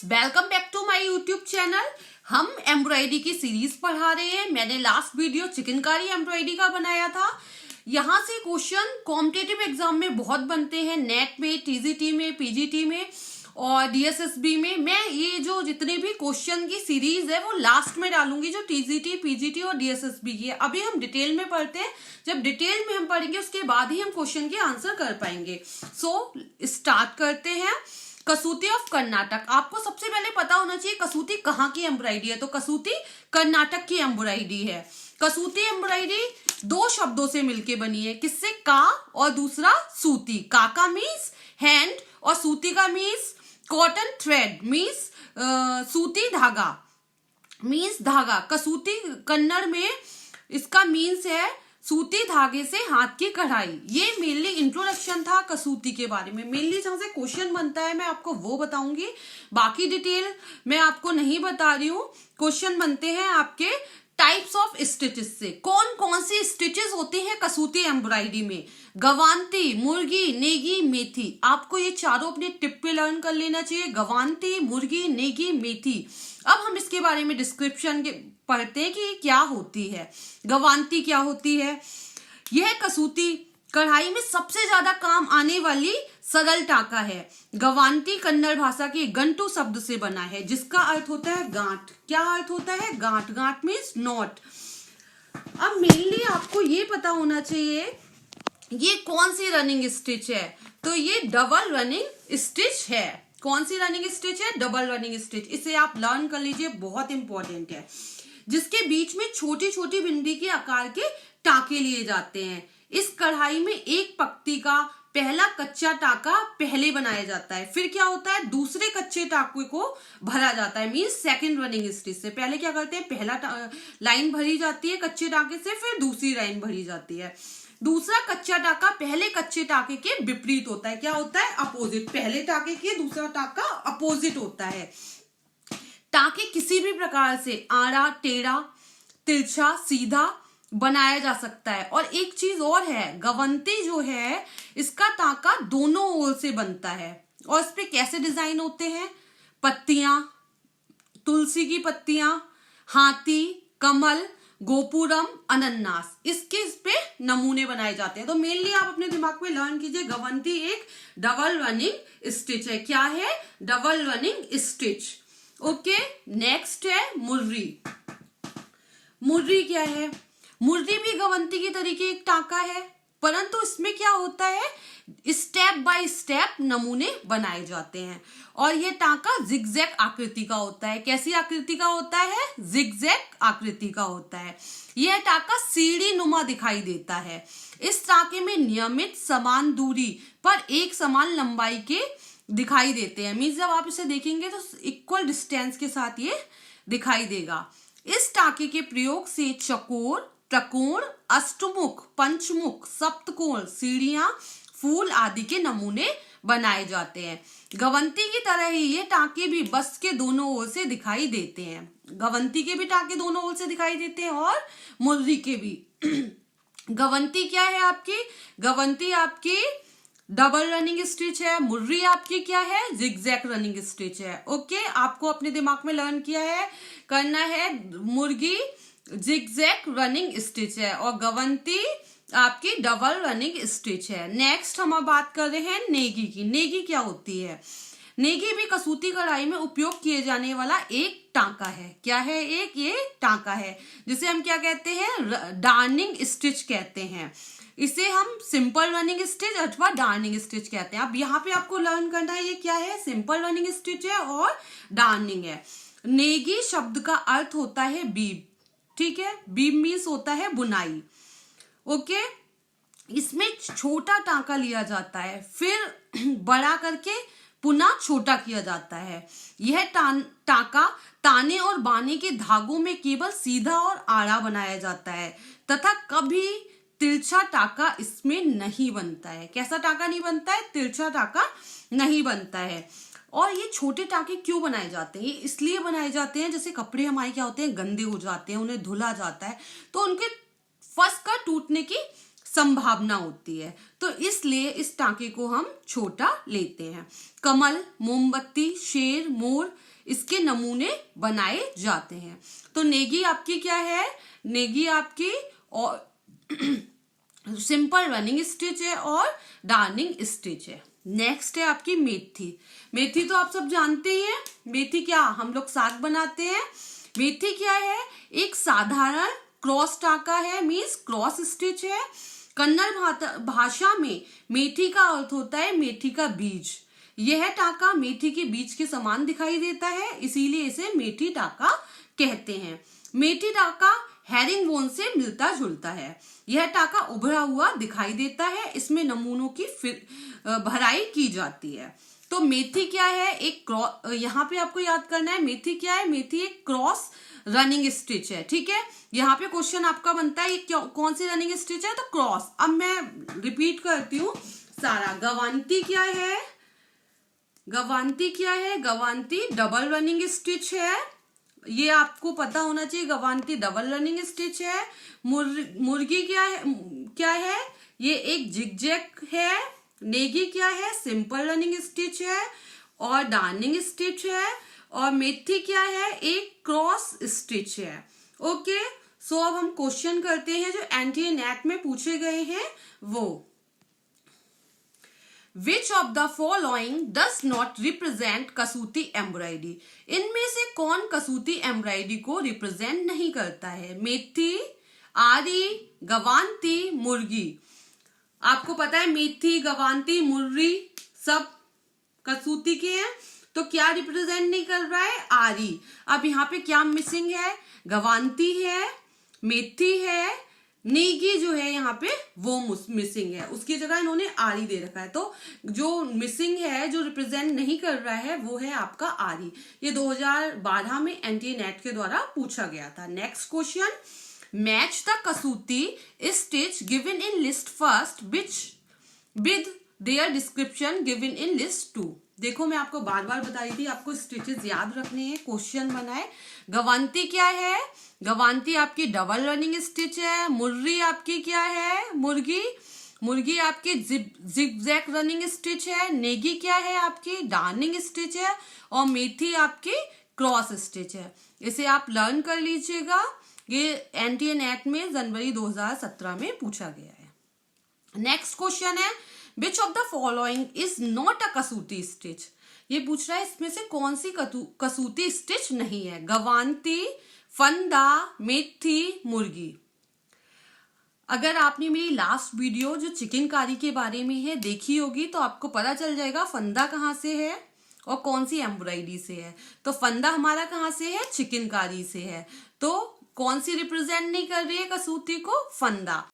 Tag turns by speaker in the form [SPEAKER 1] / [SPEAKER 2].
[SPEAKER 1] Welcome back to my YouTube channel. हम embroidery की series पढ़ा रहे हैं। मैंने लास्ट वीडियो चिकनकारी एम्ब्रॉयडरी का बनाया था। यहाँ से क्वेश्चन कॉम्पिटिटिव एग्जाम में बहुत बनते हैं, नेट में, टीजीटी में, पीजीटी में और डीएसएसबी में। मैं ये जो जितने भी क्वेश्चन की सीरीज है वो लास्ट में डालूंगी, जो टीजीटी, पीजीटी और डीएसएसबी की है। अभी हम डिटेल में पढ़ते हैं। जब डिटेल में हम पढ़ेंगे उसके बाद ही हम क्वेश्चन के आंसर कर पाएंगे। सो स्टार्ट करते हैं। कसूती ऑफ कर्नाटक। आपको सबसे पहले पता होना चाहिए कसूती कहाँ की एम्ब्रॉयडरी है। तो कसूती कर्नाटक की एम्ब्रॉयडरी है। कसूती एम्ब्रॉयडरी दो शब्दों से मिलके बनी है। किससे? का और दूसरा सूती। का मीन्स हैंड और सूती का मीन्स कॉटन थ्रेड, मीन्स सूती धागा, मीन्स धागा। कसूती कन्नड़ में इसका मीन्स है सूती धागे से हाथ की कढ़ाई। ये मेनली इंट्रोडक्शन था कसूती के बारे में। मेनली जहां से क्वेश्चन बनता है मैं आपको वो बताऊंगी, बाकी डिटेल मैं आपको नहीं बता रही हूँ। क्वेश्चन बनते हैं आपके टाइप्स ऑफ स्टिचेस से। कौन कौन सी स्टिचेस होती हैं कसूती एम्ब्रॉयडरी में? गवांती, मुर्गी, नेगी, मेथी। आपको ये चारों अपने टिप पे लर्न कर लेना चाहिए। गवांती, मुर्गी, नेगी, मेथी। अब हम इसके बारे में डिस्क्रिप्शन के पढ़ते हैं कि ये क्या होती है। गवांती क्या होती है? यह कसूती कढ़ाई में सबसे ज्यादा काम आने वाली सरल टाका है। गवांती कन्नड़ भाषा के गंटू शब्द से बना है, जिसका अर्थ होता है गांठ। क्या अर्थ होता है? गांठ। गांठ मीन्स नॉट। अब मेनली आपको ये पता होना चाहिए ये कौन सी रनिंग स्टिच है। तो ये डबल रनिंग स्टिच है। कौन सी रनिंग स्टिच है? Double running stitch. इसे आप लर्न कर लीजिए, बहुत इंपॉर्टेंट है। जिसके बीच में छोटी छोटी बिंदी के आकार के टाके लिए जाते हैं। इस कढ़ाई में एक पंक्ति का पहला कच्चा टाका पहले बनाया जाता है। फिर क्या होता है? दूसरे कच्चे टाके को भरा जाता है, मीन्स सेकंड रनिंग स्टिच से। पहले क्या करते हैं? पहला लाइन भरी जाती है कच्चे टाके से, फिर दूसरी लाइन भरी जाती है। दूसरा कच्चा टाका पहले कच्चे टाके के विपरीत होता है। क्या होता है? अपोजिट। पहले टाके के दूसरा टाका अपोजिट होता है। टाके किसी भी प्रकार से आड़ा, टेढ़ा, तिरछा, सीधा बनाया जा सकता है। और एक चीज और है, गवंती जो है इसका टाका दोनों ओर से बनता है। और इस पे कैसे डिजाइन होते हैं? पत्तियां, तुलसी की पत्तियां, हाथी, कमल, गोपुरम, अनन्नास, इसके इस पे नमूने बनाए जाते हैं। तो मेनली आप अपने दिमाग में लर्न कीजिए, गवंती एक डबल रनिंग स्टिच है। क्या है? Double running stitch. Okay, next है मुर्री। मुर्री क्या है? मुर्री भी गवंती की तरीके एक टाका है, परंतु इसमें क्या होता है? स्टेप बाय स्टेप नमूने बनाए जाते हैं। और यह टाका जिगजैग आकृति का होता है। कैसी आकृति का होता है? जिगजैग आकृति का होता है। यह टाका सीढ़ी नुमा दिखाई देता है। इस टाके में नियमित समान दूरी पर एक समान लंबाई के दिखाई देते हैं। मीन्स जब आप इसे देखेंगे तो इक्वल डिस्टेंस के साथ ये दिखाई देगा। इस टाके के प्रयोग से चकोर, त्रिकोण, अष्टमुख, पंचमुख, सप्तकोण, सीढ़ियां, फूल आदि के नमूने बनाए जाते हैं। गवंती की तरह ही ये टाके भी बस के दोनों ओर से दिखाई देते हैं। गवंती के भी टाके दोनों ओर से दिखाई देते हैं और मुर्री के भी। गवंती क्या है आपकी? गवंती आपकी डबल रनिंग स्टिच है। मुर्री आपकी क्या है? जिगजैग रनिंग स्टिच है। ओके, आपको अपने दिमाग में लर्न किया है, करना है। मुर्गी जिगजैग रनिंग स्टिच है और गवंती आपकी डबल रनिंग स्टिच है। नेक्स्ट हम अब बात कर रहे हैं नेगी की। नेगी क्या होती है? नेगी भी कसूती कढ़ाई में उपयोग किए जाने वाला एक टांका है। क्या है? एक ये टांका है जिसे हम क्या कहते हैं? डार्निंग स्टिच कहते हैं। इसे हम सिंपल रनिंग स्टिच अथवा डार्निंग स्टिच कहते हैं। अब यहाँ पे आपको लर्न करना है ये क्या है? सिंपल रनिंग स्टिच है और डार्निंग है। नेगी शब्द का अर्थ होता है बीब। ठीक है, बीब मीन्स होता है बुनाई। ओके, इसमें छोटा टांका लिया जाता है, फिर बड़ा करके पुनः छोटा किया जाता है। यह टांका ताने और बाने के धागों में केवल सीधा और आड़ा बनाया जाता है तथा कभी तिरछा टाका इसमें नहीं बनता है। कैसा टाका नहीं बनता है? तिरछा टाका नहीं बनता है। और ये छोटे टाके क्यों बनाए जाते हैं? ये इसलिए बनाए जाते हैं, जैसे कपड़े हमारे क्या होते हैं? गंदे हो जाते हैं, उन्हें धुला जाता है तो उनके फंस कर टूटने की संभावना होती है, तो इसलिए इस टाके को हम छोटा लेते हैं। कमल, मोमबत्ती, शेर, मोर इसके नमूने बनाए जाते हैं। तो नेगी आपकी क्या है, नेगी आपकी और सिंपल रनिंग स्टिच है और डार्निंग स्टिच है। नेक्स्ट है आपकी मेथी। मेथी तो आप सब जानते ही हैं, मेथी क्या, हम लोग साग बनाते हैं। मेथी क्या है, एक साधारण क्रॉस टाका है, मीन्स क्रॉस स्टिच है। कन्नड़ भाषा में मेथी का अर्थ होता है मेथी का बीज। यह टाका मेथी के बीज के समान दिखाई देता है, इसीलिए इसे मेथी टाका कहते हैं। मेथी टाका हेरिंग बोन से मिलता जुलता है। यह टाका उभरा हुआ दिखाई देता है, इसमें नमूनों की भराई की जाती है। तो मेथी क्या है, एक क्रॉस, यहाँ पे आपको याद करना है मेथी क्या है, मेथी एक क्रॉस रनिंग स्टिच है। ठीक है, यहाँ पे क्वेश्चन आपका बनता है ये कौन सी रनिंग स्टिच है, तो क्रॉस। अब मैं रिपीट करती हूँ सारा। गवांती क्या है, गवांती क्या है, गवांती डबल रनिंग स्टिच है, ये आपको पता होना चाहिए, गवांती डबल रनिंग स्टिच है। मुर्गी क्या है, ये एक जिगजैग है। नेगी क्या है, सिंपल रनिंग स्टिच है और डार्निंग स्टिच है। और मेथी क्या है, एक क्रॉस स्टिच है। ओके, सो अब हम क्वेश्चन करते हैं जो एनटीए नेट में पूछे गए हैं वो। Which of the following does not represent Kasuti embroidery? इनमें से कौन कसूती एम्ब्रॉयडरी को रिप्रेजेंट नहीं करता है? मेथी, आरी, गवांती, मुर्गी। आपको पता है मेथी, गवांती, मुर्गी सब कसूती के हैं, तो क्या रिप्रेजेंट नहीं कर रहा है, आरी। अब यहाँ पे क्या मिसिंग है, गवांती है, मेथी है, नेगी जो है यहाँ पे वो मिसिंग है, उसकी जगह इन्होंने आरी दे रखा है। तो जो मिसिंग है, जो रिप्रेजेंट नहीं कर रहा है, वो है आपका आरी। ये 2012 में एनटीए नेट के द्वारा पूछा गया था। Next question, match the Kasuti stitch given in list first with their description given in list 2। देखो मैं आपको बार बार बता रही थी, आपको स्टिचेस याद रखने हैं, क्वेश्चन बनाए। गवांती क्या है, गवांती आपकी डबल रनिंग स्टिच है। मुर्री आपकी क्या है, मुर्गी आपकी जिगजैग रनिंग स्टिच है। नेगी क्या है आपकी डार्निंग स्टिच है। और मेथी आपकी क्रॉस स्टिच है। इसे आप लर्न कर लीजिएगा, ये एनटीए नेट में जनवरी 2017 में पूछा गया है। नेक्स्ट क्वेश्चन है, Which of the following is not a Kasuti stitch? ये पूछ रहा है इसमें से कौन सी कसूती स्टिच नहीं है। गवांती, फंदा, मेथी, मुर्गी। अगर आपने मेरी लास्ट वीडियो जो चिकनकारी के बारे में है देखी होगी, तो आपको पता चल जाएगा फंदा कहाँ से है और कौन सी एम्ब्रॉयडरी से है। तो फंदा हमारा कहाँ से है, चिकनकारी से है। तो कौन सी रिप्रेजेंट नहीं कर रही है कसूती को, फंदा।